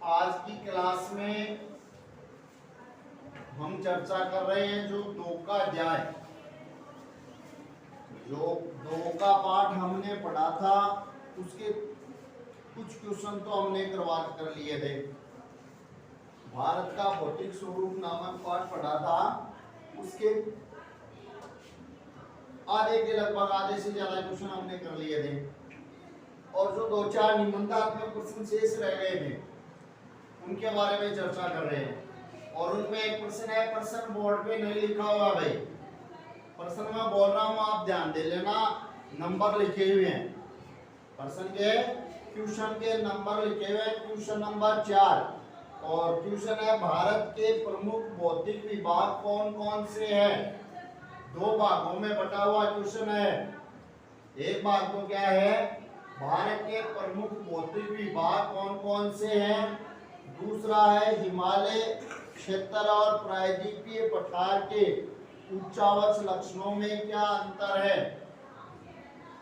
आज की क्लास में हम चर्चा कर रहे हैं जो दो का अध्याय, जो दो का पाठ हमने पढ़ा था उसके कुछ क्वेश्चन तो हमने करवा कर लिए थे। भारत का भौतिक स्वरूप नामक पाठ पढ़ा था, उसके आधे के लगभग आधे से ज्यादा क्वेश्चन हमने कर लिए थे और जो दो चार निबंधात्मक प्रश्न शेष रह गए थे उनके बारे में चर्चा कर रहे हैं। और उनमें एक प्रश्न है, प्रश्न बोर्ड पे नहीं लिखा हुआ भाई, प्रश्न में बोल रहा हूँ आप ध्यान दे लेना, नंबर लिखे हुए हैं प्रश्न के, क्वेश्चन के नंबर लिखे हुए हैं। क्वेश्चन नंबर 4 और क्वेश्चन है भारत के प्रमुख भौतिक विभाग कौन कौन से हैं। दो भागों में बटा हुआ क्वेश्चन है। एक भाग तो क्या है, भारत के प्रमुख भौतिक विभाग कौन कौन से हैं। दूसरा है हिमालय क्षेत्र और प्रायद्वीपीय पठार के उच्चावच लक्षणों में क्या अंतर है।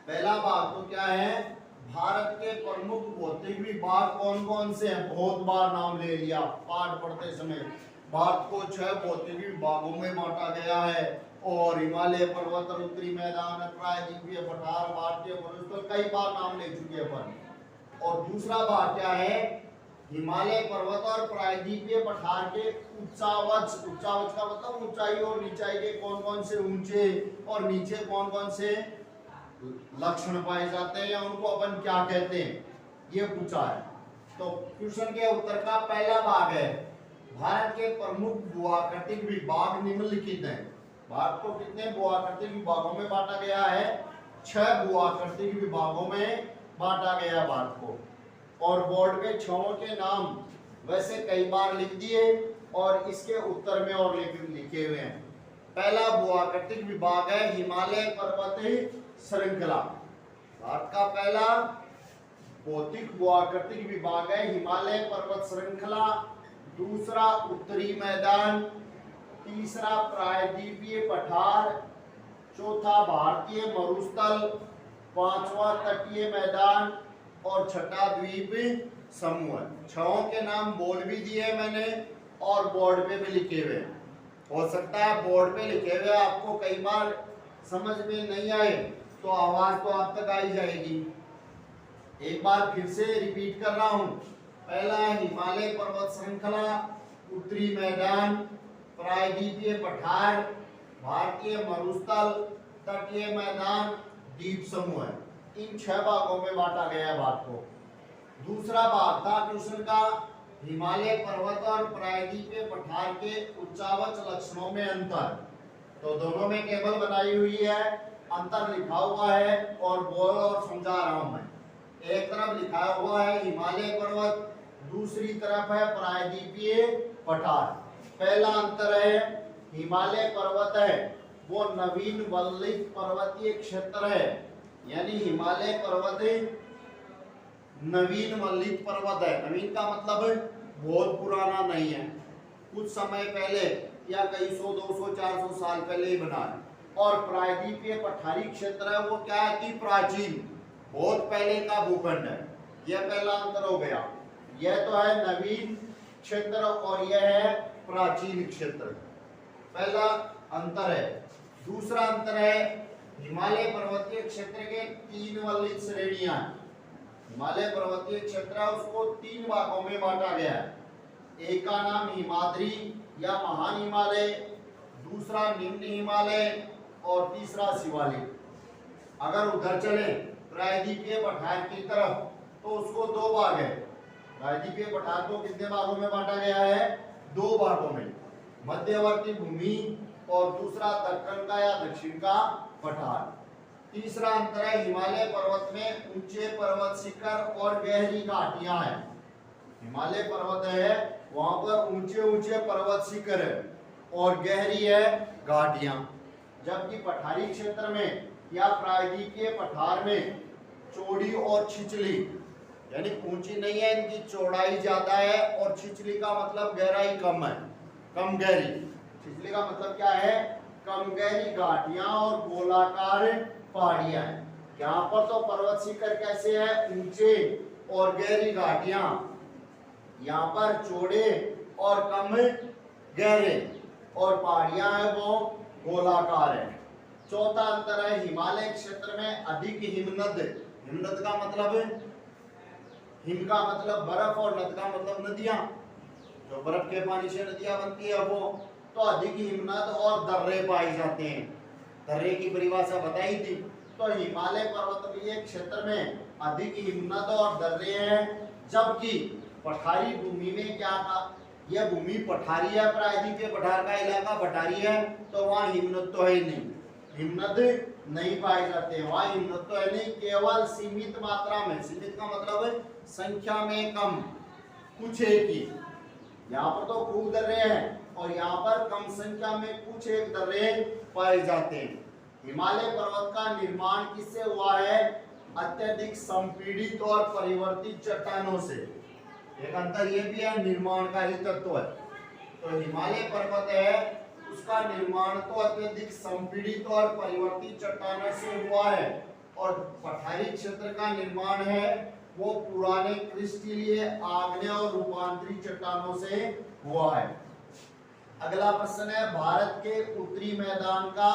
पहला भाग तो क्या है, भारत के प्रमुख भौतिक विभाग कौन कौन से हैं। बहुत बार नाम ले लिया पाठ पढ़ते समय। भारत को 6 भौतिक विभागों में बांटा गया है और हिमालय पर्वत, उत्तरी मैदान, प्रायद्वीपीय पठार, भारतीय मरुस्थल, कई बार नाम ले चुके हैं अपन। और दूसरा भाग क्या है, हिमालय पर्वत और प्रायद्वीपीय पठार के उच्चावच। उच्चावच का मतलब ऊंचाई और नीचाई के कौन कौन से ऊंचे और नीचे कौन कौन से लक्षण पाए जाते हैं या उनको अपन क्या कहते हैं, ये पूछा है। तो क्वेश्चन के उत्तर का पहला भाग है, भारत के प्रमुख भूआकृतिक विभाग निम्नलिखित हैं। भारत को कितने भूआकृतिक विभागों में बांटा गया है, 6 भूआकृतिक विभागों में बांटा गया भारत को। और बोर्ड पे 6 के नाम वैसे कई बार लिख दिए और इसके उत्तर में और लिखे हुए हैं। पहला भूआकृतिक विभाग है हिमालय पर्वतीय श्रृंखला। भारत का पहला भौतिक भूआकृतिक विभाग है हिमालय पर्वत श्रृंखला। दूसरा उत्तरी मैदान, तीसरा प्रायद्वीपीय पठार, चौथा भारतीय मरुस्थल, पांचवा तटीय मैदान और छठा द्वीप समूह। 6 के नाम बोल भी दिए मैंने और बोर्ड पे भी लिखे हुए। हो सकता है बोर्ड पे लिखे हुए आपको कई बार समझ में नहीं आए तो आवाज तो आप तक आई जाएगी। एक बार फिर से रिपीट कर रहा हूं। पहला है हिमालय पर्वत श्रृंखला, उत्तरी मैदान, प्रायद्वीपीय पठार, भारतीय मरुस्थल, तटीय मैदान, द्वीप समूह। इन 6 भागों में बांटा गया है भारत को। दूसरा भाग था क्वेश्चन का, हिमालय पर्वत और प्रायद्वीपीय पठार के उच्चावच लक्षणों में अंतर। तो दोनों में टेबल बनाई हुई है, अंतर लिखा हुआ है और बोल और समझा रहा हूं मैं। एक तरफ लिखा हुआ है हिमालय पर्वत, दूसरी तरफ है प्रायद्वीपीय पठार। पहला अंतर है, हिमालय पर्वत है वो नवीन वल्लित पर्वतीय क्षेत्र है, यानी हिमालय पर्वत नवीन वल्लित पर्वत है। नवीन का मतलब बहुत पुराना नहीं है, कुछ समय पहले या कई 100, 200, 400 साल पहले ही बना है। और प्रायद्वीपीय पठारी क्षेत्र है वो क्या है कि प्राचीन, बहुत पहले का भूखंड है। यह पहला अंतर हो गया। यह तो है नवीन क्षेत्र और यह है प्राचीन क्षेत्र, पहला अंतर है। दूसरा अंतर है, हिमालय पर्वतीय क्षेत्र के 3 वल्लित श्रेणियां। हिमालय पर्वतीय क्षेत्र है उसको 3 भागों में बांटा गया है। एक का नाम हिमाद्री या महान हिमालय, दूसरा निम्न हिमालय और तीसरा शिवालिक। अगर उधर चले प्रायद्वीपीय पठार की तरफ तो उसको 2 भाग है। प्रायद्वीपीय पठार को कितने भागों में बांटा गया है, 2 भागों में, मध्यवर्ती भूमि और दूसरा दक्षिण का या दक्षिण का पठार। तीसरा अंतर है, हिमालय पर्वत में ऊंचे पर्वत शिखर और गहरी घाटियां हैं। हिमालय पर्वत है वहां पर ऊंचे ऊंचे पर्वत शिखर है और गहरी है घाटियां, जबकि पठारी क्षेत्र में या प्रायद्वीपीय पठार में चौड़ी और छिछली, यानी ऊंची नहीं है, इनकी चौड़ाई ज्यादा है और छिछली का मतलब गहराई कम है, कम गहरी। छिछली का मतलब क्या है, कम गहरी घाटियां और गोलाकार पहाड़ियां हैं। यहाँ पर तो पर्वत शिखर कैसे है, ऊंचे और गहरी घाटियां यहाँ पर चौड़े और कम गहरे, और पहाड़ियां है वो गोलाकार है। चौथा अंतर है हिमालय क्षेत्र में अधिक हिमनद। हिमनद का मतलब, हिम का मतलब बर्फ और नद का मतलब नदियां, जो बर्फ के पानी से नदियां बनती है वो। तो अधिक हिमनद और दर्रे पाए जाते हैं। दर्रे की परिभाषा बताई थी। तो हिमालय पर्वतीय क्षेत्र में अधिक हिमनद और दर्रे हैं, जबकि पठारी भूमि में क्या था, यह भूमि पठारी है, प्रायद्वीपीय पठार का इलाका पठारी है, तो वहाँ हिमनद तो है ही नहीं, हिमनद नहीं पाए जाते, वहाँ हिमनद तो है नहीं, केवल सीमित मात्रा में। सीमित का मतलब है संख्या में कम, कुछ एक ही। यहाँ पर तो खूब दर्रे हैं और यहाँ पर कम संख्या में कुछ एक दर्रे पाए जाते हैं। हिमालय पर्वत का निर्माण किससे हुआ है? अत्यधिक संपीड़ित और परिवर्तित चट्टानों से। एक अंतर यह भी है, निर्माणकारी तत्व है। तो हिमालय पर्वत है, उसका निर्माण तो अत्यधिक संपीड़ित और परिवर्तित चट्टानों से हुआ है, और पठारी क्षेत्र का निर्माण है वो पुराने क्रिस्टलीय, आग्नेय और रूपांतरित चट्टानों से हुआ है। अगला प्रश्न है, भारत के उत्तरी मैदान का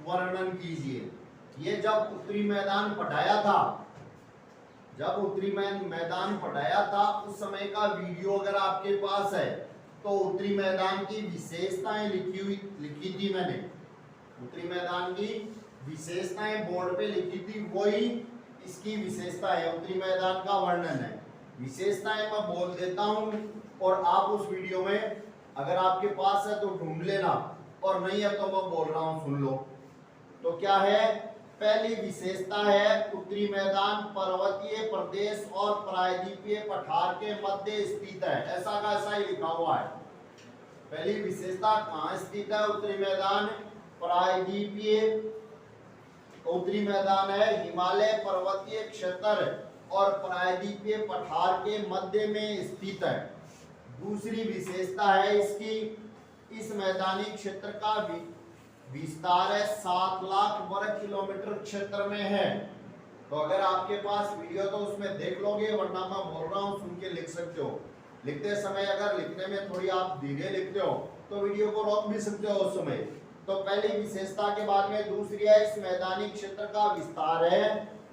वर्णन कीजिए। ये जब उत्तरी मैदान पढ़ाया था, जब उत्तरी मैदान पढ़ाया था उस समय का वीडियो अगर आपके पास है तो उत्तरी मैदान की विशेषताएं लिखी थी मैंने। उत्तरी मैदान की विशेषताएं बोर्ड पे लिखी थी, वही इसकी विशेषता है, उत्तरी मैदान का वर्णन है। विशेषताएं मैं बोल देता हूं और आप उस वीडियो में अगर आपके पास है तो ढूंढ लेना, और नहीं है तो मैं बोल रहा हूं सुन लो। तो क्या है? पहली विशेषता है उत्तरी मैदान पर्वतीय प्रदेश और प्रायद्वीपीय पठार के मध्य स्थित है। ऐसा का ऐसा ही लिखा हुआ है। पहली विशेषता कहाँ स्थित है? उत्तरी मैदान प्रायद्वीपीय, उत्तरी मैदान है हिमालय पर्वतीय क्षेत्र और प्रायद्वीपीय पठार के मध्य में स्थित है। दूसरी विशेषता है इसकी, इस मैदानी क्षेत्र का विस्तार है 7 लाख वर्ग किलोमीटर क्षेत्र में है। तो अगर आपके पास वीडियो तो उसमें देख लोगे, वरना मैं बोल रहा हूँ सुन के लिख सकते हो। लिखते समय अगर लिखने में थोड़ी आप धीरे लिखते हो तो वीडियो को रोक भी सकते हो उस समय। तो पहली विशेषता के बाद में दूसरी है, इस मैदानी क्षेत्र का विस्तार है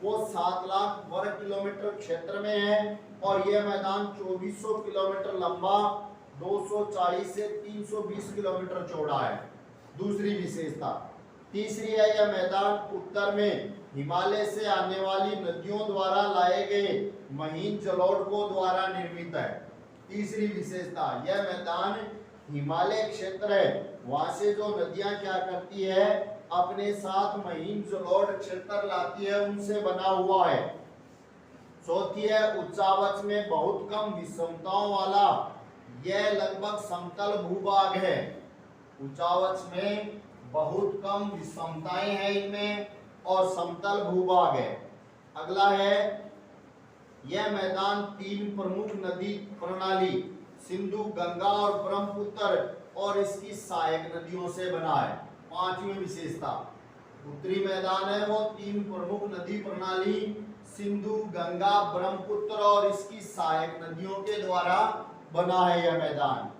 वो 7 लाख वर्ग किलोमीटर क्षेत्र में है, और यह मैदान 2400 किलोमीटर लंबा, 240 से 320 किलोमीटर चौड़ा है। दूसरी विशेषता। तीसरी है, यह मैदान उत्तर में हिमालय से आने वाली नदियों द्वारा लाए गए महीन जलोढ़ों द्वारा निर्मित है। तीसरी विशेषता, यह मैदान हिमालय क्षेत्र है, वहां से जो नदियां क्या करती है, अपने साथ महीन जलोढ़ क्षेत्र लाती है, उनसे बना हुआ है। चौथी है, उच्चावच में बहुत कम विषमताओं वाला यह लगभग समतल भूभाग है। उच्चावच में बहुत कम विषमताएं हैं इनमें और समतल भूभाग है। अगला है, यह मैदान 3 प्रमुख नदी प्रणाली सिंधु, गंगा और ब्रह्मपुत्र और इसकी सहायक नदियों से बना है। पांचवी विशेषता, उत्तरी मैदान है वो 3 प्रमुख नदी प्रणाली सिंधु, गंगा, ब्रह्मपुत्र और इसकी सहायक नदियों के द्वारा बना है यह मैदान।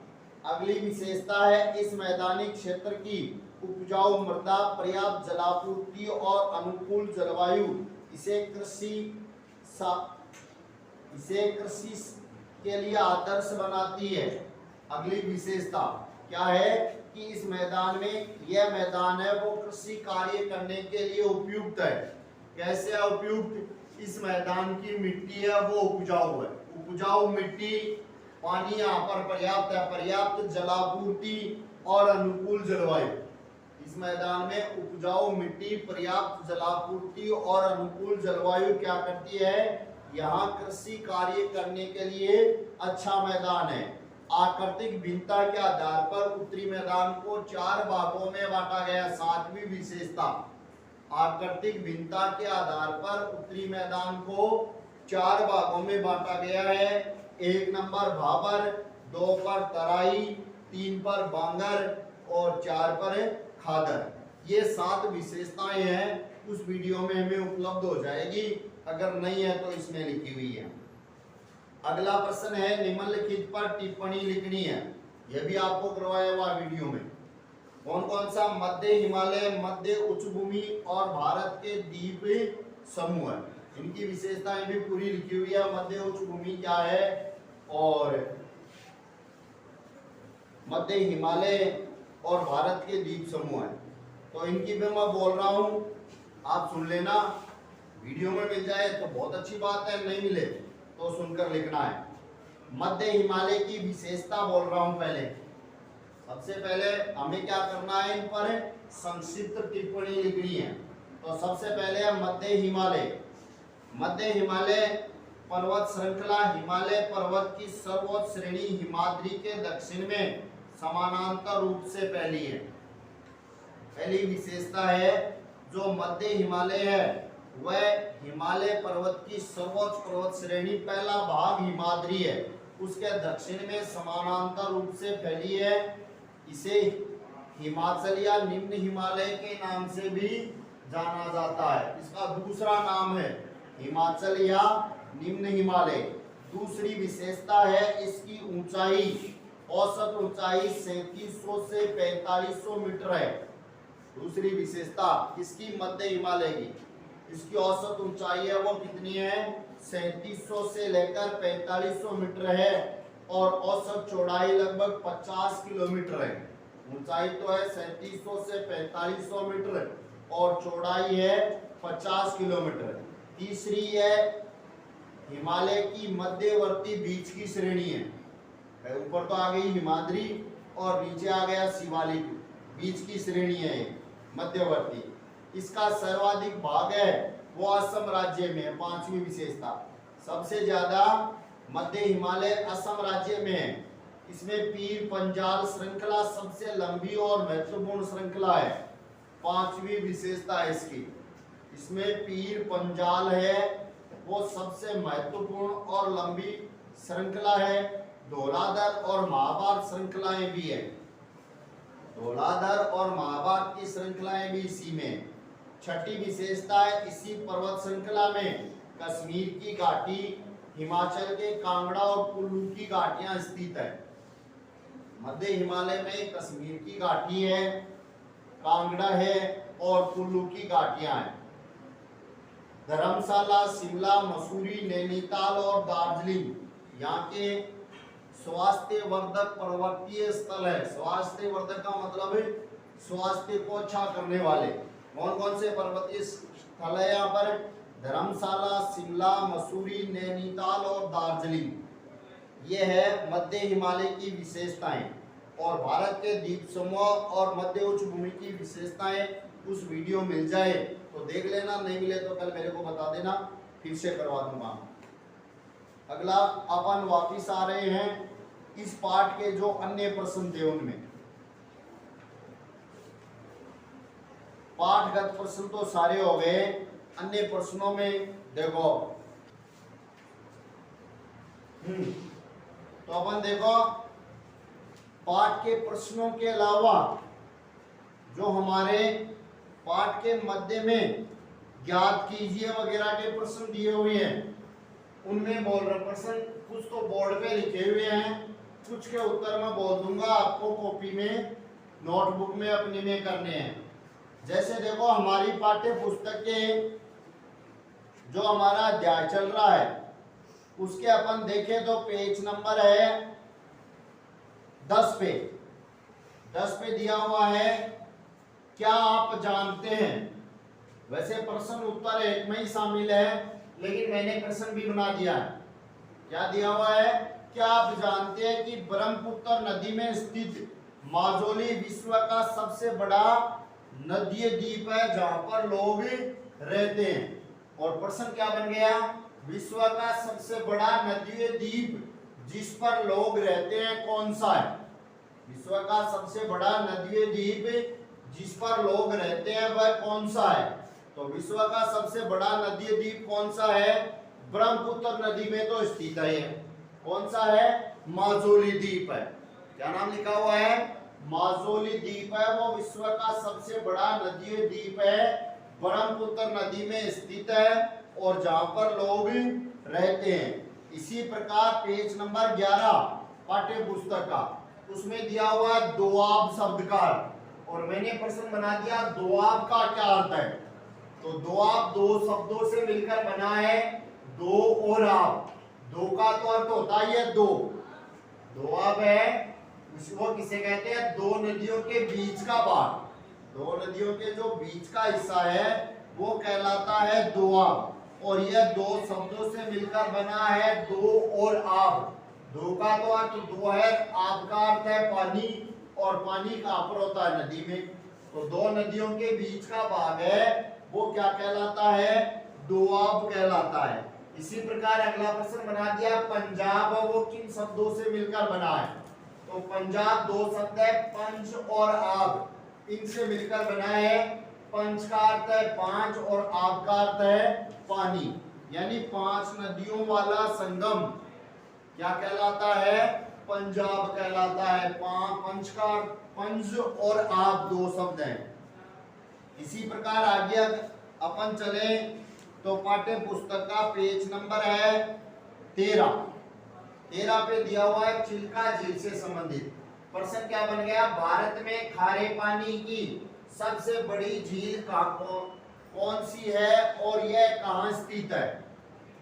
अगली विशेषता है, इस मैदानी क्षेत्र की उपजाऊ मृदा, पर्याप्त जलापूर्ति और अनुकूल जलवायु इसे कृषि के लिए आदर्श बनाती है। अगली विशेषता क्या है कि इस मैदान में, यह मैदान है वो कृषि कार्य करने के लिए उपयुक्त है। कैसे है उपयुक्त? इस मैदान की मिट्टी है वो उपजाऊ है, उपजाऊ मिट्टी, पानी यहाँ पर पर्याप्त है, पर्याप्त जलापूर्ति और अनुकूल जलवायु। इस मैदान में उपजाऊ मिट्टी, पर्याप्त जलापूर्ति और अनुकूल जलवायु क्या करती है, यहाँ कृषि कार्य करने के लिए अच्छा मैदान है। आकृतिक भिन्नता के आधार पर उत्तरी मैदान को 4 भागों में बांटा गया। 7वीं विशेषता, आकृतिक भिन्नता के आधार पर उत्तरी मैदान को 4 भागों में बांटा गया है। 1 नंबर भाबर, 2 पर तराई, 3 पर बांगर और 4 पर खादर। ये 7 विशेषताएं हैं, उस वीडियो में हमें उपलब्ध हो जाएगी, अगर नहीं है तो इसमें लिखी हुई है। अगला प्रश्न है निम्नलिखित पर टिप्पणी लिखनी है। यह भी आपको करवाया हुआ वीडियो में। कौन कौन सा मध्य हिमालय, मध्य उच्चभूमि और भारत के द्वीप समूह है, इनकी विशेषताएं भी पूरी लिखी हुई है। मध्य उच्चभूमि क्या है और मध्य हिमालय और भारत के द्वीप समूह है, तो इनकी भी मैं बोल रहा हूं, आप सुन लेना। वीडियो में मिल जाए तो बहुत अच्छी बात है, नहीं मिले तो सुनकर लिखना है। मध्य हिमालय की विशेषता बोल रहा हूं। पहले सबसे पहले हमें क्या करना है, इन पर संक्षिप्त टिप्पणी लिखनी है। तो सबसे पहले है मध्य हिमालय। मध्य हिमालय पर्वत श्रृंखला हिमालय पर्वत की सर्वोच्च श्रेणी हिमाद्री के दक्षिण में समानांतर रूप से फैली है। पहली विशेषता है जो मध्य हिमालय है वह हिमालय पर्वत की सर्वोच्च पर्वत श्रेणी, पहला भाग हिमाद्री है, उसके दक्षिण में समानांतर रूप से फैली है। इसे हिमाचल या निम्न हिमालय के नाम से भी जाना जाता है। इसका दूसरा नाम है हिमाचल या निम्न हिमालय। दूसरी विशेषता है इसकी ऊंचाई, औसत ऊंचाई 3700 से 4500 मीटर है। दूसरी विशेषता इसकी मध्य हिमालय की, इसकी औसत ऊंचाई है वो कितनी है, 3700 से लेकर 4500 मीटर है और औसत चौड़ाई लगभग 50 किलोमीटर है। ऊंचाई तो है 3700 से 4500 मीटर और चौड़ाई है 50 किलोमीटर। तीसरी है हिमालय की मध्यवर्ती बीच की श्रेणी है। ऊपर तो आ गई हिमाद्री और नीचे आ गया शिवालिक, बीच की श्रेणी है मध्यवर्ती। इसका सर्वाधिक भाग है वो असम राज्य में है। पांचवी विशेषता, सबसे ज्यादा मध्य हिमालय असम राज्य में है। इसमें पीर पंजाल श्रृंखला सबसे लंबी और महत्वपूर्ण श्रृंखला है। पांचवी विशेषता है इसकी, इसमें पीर पंजाल है वो सबसे महत्वपूर्ण और लंबी श्रृंखला है। धौलाधर और महाभारत श्रृंखलाएं भी है, धौलाधर और महाभारत की श्रृंखलाएं भी इसी में। छठी विशेषता है इसी पर्वत श्रृंखला में कश्मीर की घाटी, हिमाचल के कांगड़ा और कुल्लू की घाटियां स्थित है। मध्य हिमालय में कश्मीर की घाटी है, कांगड़ा है और कुल्लू की घाटियां हैं। धर्मशाला, शिमला, मसूरी, नैनीताल और दार्जिलिंग यहाँ के स्वास्थ्य वर्धक पर्वतीय स्थल है। स्वास्थ्य वर्धक का मतलब है स्वास्थ्य को अच्छा करने वाले। कौन कौन से पर्वतीय स्थल है यहाँ पर, धर्मशाला, शिमला, मसूरी, नैनीताल और दार्जिलिंग। ये है मध्य हिमालय की विशेषताएं। और भारत के द्वीप समूह और मध्य उच्चभूमि की विशेषताएं उस वीडियो मिल जाए तो देख लेना, नहीं मिले तो कल मेरे को बता देना, फिर से करवा दूंगा। अगला अपन वापिस आ रहे हैं इस पाठ के जो अन्य प्रश्न थे उनमें। पाठगत प्रश्न तो सारे हो गए, अन्य प्रश्नों में देखो तो अपन देखो पाठ के प्रश्नों के अलावा जो हमारे पाठ के मध्य में ज्ञात कीजिए वगैरह के प्रश्न दिए हुए हैं उनमें बोल रहे प्रश्न कुछ तो बोर्ड पे लिखे हुए हैं, कुछ के उत्तर मैं बोल दूंगा, आपको कॉपी में नोटबुक में अपने में करने हैं। जैसे देखो हमारी पाठ्य पुस्तक के जो हमारा अध्याय चल रहा है उसके अपन देखें तो पेज नंबर है 10 पे। 10 पे दिया हुआ है क्या आप जानते हैं। वैसे प्रश्न उत्तर एक में ही शामिल है लेकिन मैंने प्रश्न भी बना दिया है। क्या दिया हुआ है, क्या आप जानते हैं कि ब्रह्मपुत्र नदी में स्थित माजुली विश्व का सबसे बड़ा नदीय द्वीप है जहां पर लोग रहते हैं। और प्रश्न क्या बन गया, विश्व का सबसे बड़ा नदीय द्वीप जिस पर लोग रहते हैं कौन सा है। विश्व का सबसे बड़ा नदीय द्वीप जिस पर लोग रहते हैं वह कौन सा है। तो विश्व का सबसे बड़ा नदीय द्वीप कौन सा है, ब्रह्मपुत्र नदी में तो स्थित है। कौन सा है, माजुली द्वीप है। क्या नाम लिखा हुआ है, माजुली द्वीप है, वो विश्व का सबसे बड़ा नदीय द्वीप है, ब्रह्मपुत्र नदी में स्थित है और जहां पर लोग रहते हैं। इसी प्रकार पेज नंबर 11 पाठ्य पुस्तक का, उसमें दिया हुआ है दोआब शब्द का अर्थ, और मैंने प्रश्न बना दिया दोआब का क्या अर्थ है। तो दोआब दो शब्दों से मिलकर बना है, दो और आब। दो का तो अर्थ होता ही है दो, दोआब है उसको किसे कहते हैं, दो नदियों के बीच का भाग, दो नदियों के जो बीच का हिस्सा है वो कहलाता है दोआब। और यह दो शब्दों से मिलकर बना है, दो और आब। दो का तो अर्थ दो है, आब का अर्थ है पानी, और पानी कहाँ पर होता है, नदी में। तो दो नदियों के बीच का भाग है वो क्या कहलाता है, दोआब कहलाता है। इसी प्रकार अगला प्रश्न बना दिया पंजाब, वो किन शब्दों से मिलकर बना है। तो पंजाब दो शब्द है, पंच और आब, इनसे मिलकर बना है। पंच का अर्थ है पांच और आब का अर्थ है पानी, यानी पांच नदियों वाला संगम क्या कहलाता है, पंजाब कहलाता है। पंच का पंच और आब दो शब्द हैं। इसी प्रकार आगे अपन चले तो पाठ्य पुस्तक का पेज नंबर है 13 पे दिया हुआ है चिल्का झील से संबंधित प्रश्न क्या बन गया, भारत में खारे पानी की सबसे बड़ी झील कौन सी है और यह कहां स्थित है।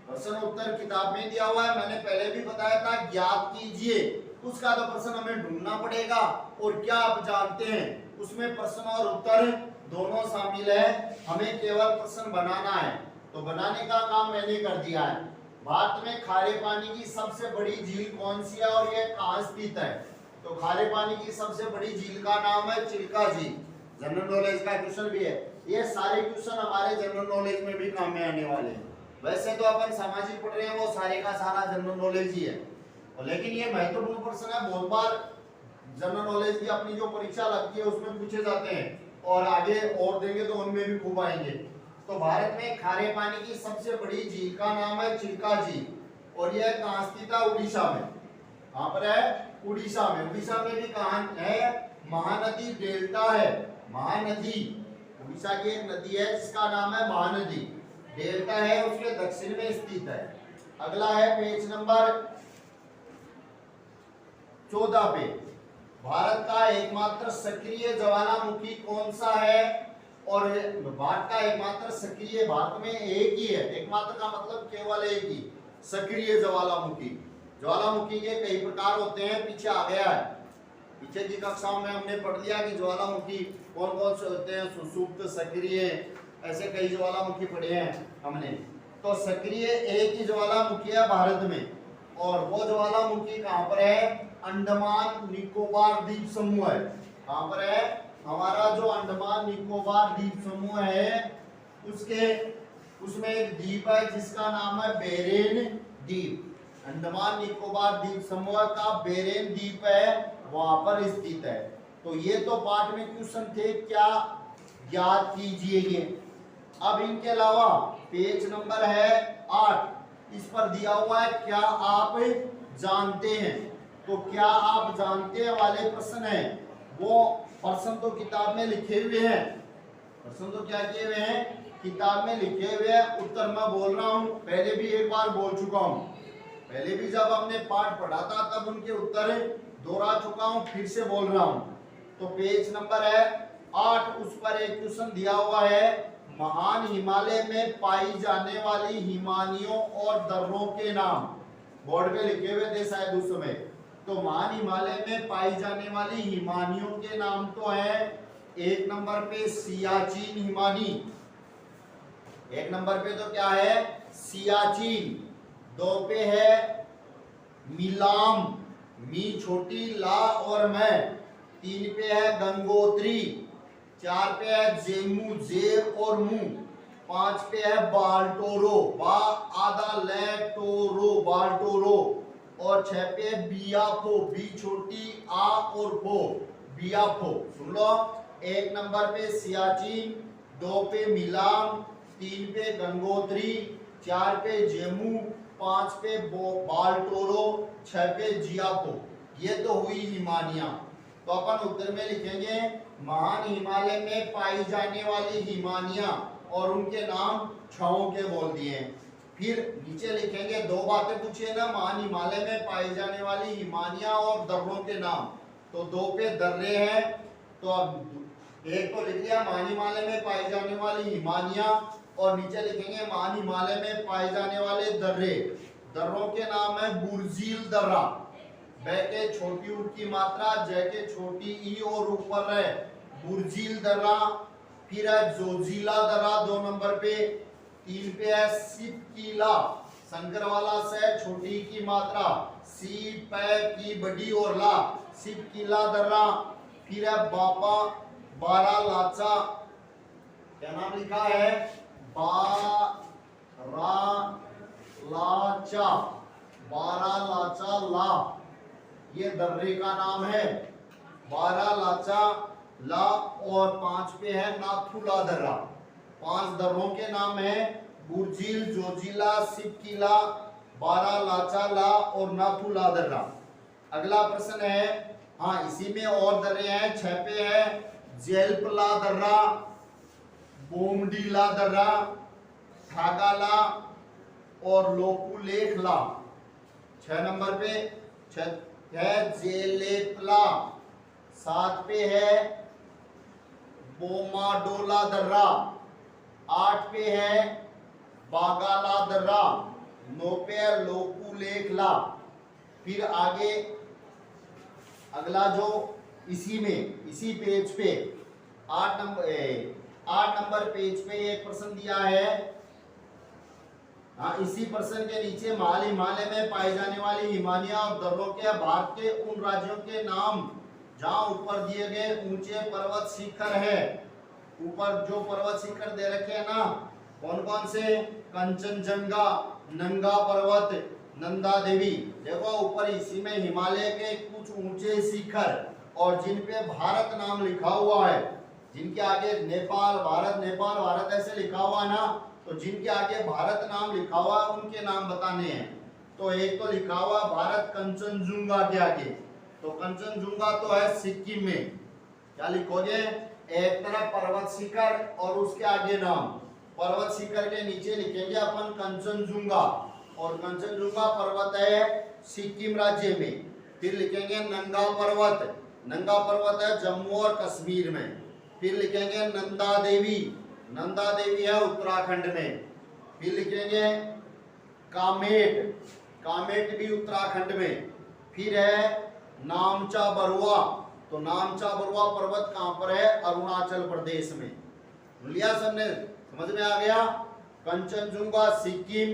प्रश्न उत्तर किताब में दिया हुआ है, मैंने पहले भी बताया था ज्ञात कीजिए, उसका तो प्रश्न हमें ढूंढना पड़ेगा। और क्या आप जानते हैं उसमें प्रश्न और उत्तर दोनों शामिल है, हमें केवल प्रश्न बनाना है। तो बनाने का काम मैंने कर दिया है। भारत में खारे पानी की सबसे बड़ी झील कौन सी है और यह कहां स्थित है। तो खारे पानी की सबसे बड़ी झील का नाम है चिल्का झील। जनरल नॉलेज का क्वेश्चन भी है, ये सारे क्वेश्चन हमारे जनरल नॉलेज में भी काम में आने वाले हैं। वैसे तो अपन सामाजिक पढ़ रहे हैं, वो सारे का सारा जनरल नॉलेज ही है, लेकिन ये महत्वपूर्ण प्रश्न है। बहुत बार जनरल नॉलेज की अपनी जो परीक्षा लगती है उसमें पूछे जाते हैं, और आगे और देंगे तो उनमें भी खूब आएंगे। तो भारत में खारे पानी की सबसे बड़ी झील का नाम है चिल्का झील, और यह कहां स्थित है, उड़ीसा में। कहां पर है, उड़ीसा में। उड़ीसा में भी कहां है, महानदी डेल्टा है, महानदी, उड़ीसा की एक नदी है जिसका नाम है महानदी, डेल्टा है, उसके दक्षिण में स्थित है। अगला है पेज नंबर 14 पे, भारत का एकमात्र सक्रिय ज्वालामुखी कौन सा है। और भारत का एकमात्र सक्रिय, भारत में एक ही है, एकमात्र का मतलब केवल एक ही, सक्रिय ज्वालामुखी। ज्वालामुखी के कई प्रकार होते हैं, पीछे आ गया है, पीछे की कक्षाओं में हमने पढ़ लिया कि ज्वालामुखी कौन कौन से होते हैं, सुषुप्त, सक्रिय, ऐसे कई ज्वालामुखी पढ़े हैं हमने। तो सक्रिय एक ही ज्वालामुखी है भारत में, और वो ज्वालामुखी कहां पर है, अंडमान निकोबार द्वीप समूह है। कहां पर है, हमारा जो अंडमान निकोबार द्वीप समूह है उसमें एक द्वीप है जिसका नाम है बेरेन द्वीप। अंडमान निकोबार द्वीप समूह का बेरेन द्वीप है, वहां पर स्थित है। तो ये तो पाठ में क्वेश्चन थे, क्या याद कीजिए। अब इनके अलावा पेज नंबर है 8, इस पर दिया हुआ है क्या आप जानते हैं। तो क्या आप जानते हैं वाले प्रश्न है, वो प्रश्न तो किताब में लिखे हुए हैं, प्रश्न तो क्या किए हुए हैं, किताब में लिखे हुए हैं। उत्तर मैं बोल रहा हूं, पहले भी एक बार बोल चुका हूं, पहले भी जब हमने पाठ पढ़ा था तब उनके उत्तर दोहरा चुका हूं, फिर से बोल रहा हूं। तो पेज नंबर है 8, उस पर एक क्वेश्चन दिया हुआ है, महान हिमालय में पाई जाने वाली हिमानियों और दर्रों के नाम। बोर्ड पे लिखे हुए थे शायद उस समय। तो महान हिमालय में पाई जाने वाली हिमानियों के नाम तो है, एक नंबर पे सियाचिन हिमानी, एक नंबर पे तो क्या है, सियाचिन। 2 पे है मिलाम, मी छोटी, ला और मैं। 3 पे है गंगोत्री। 4 पे है जेमू, जेर और मू। 5 पे है बाल्टोरो, बा आधा ले टोरो, बाल्टोरो। और 6 पे है बियाफो, बी छोटी, आ और फो, बियाफो। सुन लो, 1 नंबर पे सियाचिन, 2 पे मिलाम, 3 पे गंगोत्री, 4 पे जेमू, 5 पे बाल्टोरो, 6 पे जियाफो। ये तो हुई हिमानियां। तो अपन उत्तर में लिखेंगे महान हिमालय में पाई जाने वाली हिमानियां, और उनके नाम 6 के बोल दिए। फिर नीचे लिखेंगे, दो बातें पूछी है ना, महान हिमालय में पाई जाने वाली हिमानिया और दर्रों के नाम। तो दो पे दर्रे हैं, तो अब एक तो लिख दिया महान हिमालय में पाई जाने वाली हिमानिया, और नीचे लिखेंगे महान हिमालय में पाए जाने वाले दर्रे। दर्रों के नाम है बुर्जील दर्रा, ब के छोटी ऊ की मात्रा, ज के छोटी ई और ऊपर है बुर्जील दर्रा। फिर है जोजिला दर्रा 2 नंबर पे। 3 पे है सिपकीला, शंकर वाला से छोटी की मात्रा, सी पै की बड़ी और ला, सिपकीला दर्रा। फिर है बापा बारा लाचा, क्या नाम लिखा है, बारा लाचा, बारा लाचा ला, ये दर्रे का नाम है, बारा लाचा ला। और 5 पे है नाथुला दर्रा। 5 दर्रों के नाम है बुर्जील, जोजिला, सिपकीला, बारा लाचा ला और नाथुला दर्रा। अगला प्रश्न है, हाँ इसी में और दर्रे हैं। 6 पे है जेलपला दर्रा, बोमडीला दर्रा, ठागाला और लोपुलेखला। 6 नंबर पे है जेलेपला। 7 पे है बोमाडोला दर्रा। 8 पे है बागाला दर्रा। 9 पे है लोपुलेखला। फिर आगे अगला जो इसी पेज पे 8 नंबर पेज पे एक प्रश्न दिया है। हाँ, इसी प्रश्न के नीचे महान हिमालय में पाई जाने वाली हिमानिया और दर्रों के भारत के उन राज्यों के नाम जहाँ ऊपर दिए गए ऊंचे पर्वत शिखर है। ऊपर जो पर्वत शिखर दे रखे हैं ना, कौन कौन से, कंचनजंगा, नंगा पर्वत, नंदा देवी। देखो ऊपर इसी में हिमालय के कुछ ऊंचे शिखर और जिन पे भारत नाम लिखा हुआ है, जिनके आगे नेपाल भारत ऐसे लिखा हुआ है ना, तो जिनके आगे भारत नाम लिखा हुआ है उनके नाम बताने हैं। तो एक तो लिखा हुआ भारत कंचनजुंगा के आगे, तो कंचनजुंगा तो है सिक्किम में, क्या लिखोगे, एक तरफ पर्वत शिखर और उसके आगे नाम। पर्वत शिखर के नीचे लिखेंगे अपन कंचनजुंगा, और कंचनजुंगा पर्वत है सिक्किम राज्य में। फिर लिखेंगे नंगा पर्वत है जम्मू और कश्मीर में। फिर लिखेंगे नंदा देवी है उत्तराखंड में। फिर लिखेंगे कामेट भी उत्तराखंड में। फिर है नामचा बरुआ, तो नामचा बरुआ पर्वत कहां पर है, अरुणाचल प्रदेश में। लिया सबने, समझ में आ गया। कंचनजुंगा सिक्किम,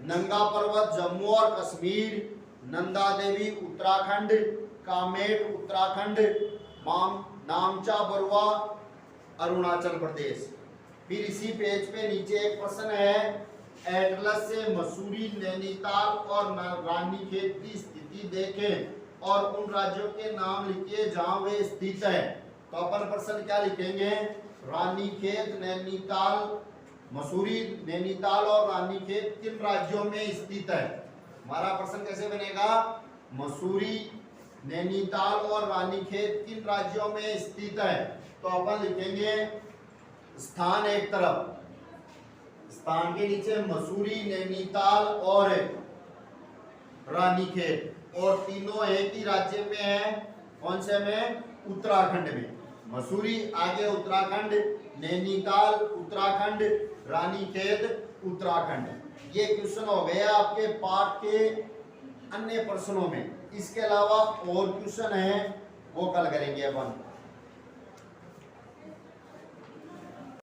नंगा पर्वत जम्मू और कश्मीर, नंदा देवी उत्तराखंड, कामेट उत्तराखंड, नामचा बरुआ अरुणाचल प्रदेश। फिर इसी पेज पे नीचे एक प्रश्न है, एटलस से मसूरी, नैनीताल और रानीखेत की स्थिति देखें और उन राज्यों के नाम लिखिए जहां वे स्थित है। तो अपन प्रश्न क्या लिखेंगे, रानीखेत, नैनीताल, मसूरी, नैनीताल और रानीखेत किन राज्यों में स्थित है। हमारा प्रश्न कैसे बनेगा, मसूरी, नैनीताल और रानीखेत किन राज्यों में स्थित है। तो अपन लिखेंगे स्थान एक तरफ, स्थान के नीचे मसूरी, नैनीताल और रानीखेत, और तीनों एक ही राज्य में है, कौन से में, उत्तराखंड में। मसूरी आगे उत्तराखंड, नैनीताल उत्तराखंड, रानीखेत उत्तराखंड। ये क्वेश्चन हो गए आपके पाठ के अन्य प्रश्नों में। इसके अलावा और क्वेश्चन है वो कल करेंगे अपन।